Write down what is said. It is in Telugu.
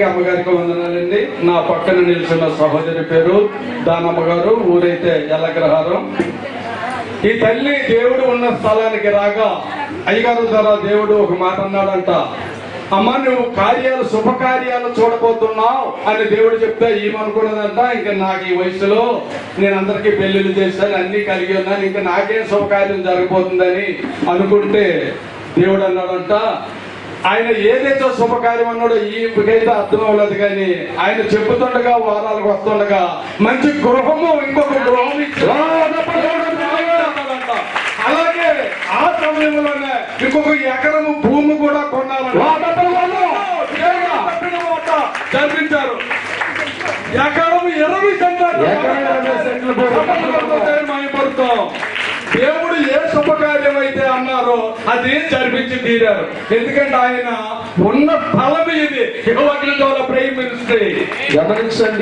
అయ్యగారికి అమ్మగారికి వందనాలండి. నా పక్కన నిలిచిన సహోదరి పేరు దానమ్మ గారు, ఊరైతే ఎల్లగ్రహారం. ఈ తల్లి దేవుడు ఉన్న స్థలానికి రాగా అయ్యగారు ద్వారా దేవుడు ఒక మాట అన్నాడంట, అమ్మ నువ్వు కార్యాలు శుభకార్యాలు చూడబోతున్నావు అని దేవుడు చెప్తే ఏమనుకున్నదంట, ఇంకా నాకు ఈ వయసులో నేను అందరికీ పెళ్లిళ్ళు చేశాను, అన్ని కలిగి ఉన్నాను, ఇంకా నాకేం శుభకార్యం జరగబోతుందని అనుకుంటే దేవుడు అన్నాడంట, ఆయన ఏదైతే శుభకార్యం అన్నాడో ఈకైతే అర్థం అవ్వలేదు, కానీ ఆయన చెప్పుతుండగా వారాలకు వస్తుండగా మంచి గృహము ఇంకొక గృహం అలాగే ఆ సమయంలోనే ఇంకొక ఎకరము భూమి కూడా కొన్నారని జరిపించారు. ఎకరం 20 సెంట్లు మయపడతాం. దేవుడు ఏ శుభకార్యం అయితే అన్నారో అది జరిపించి తీరారు. ఎందుకంటే ఆయన ఉన్న స్థలం ఇది. యెహోవా ప్రైమ్ మినిస్ట్రీ. గమనించండి,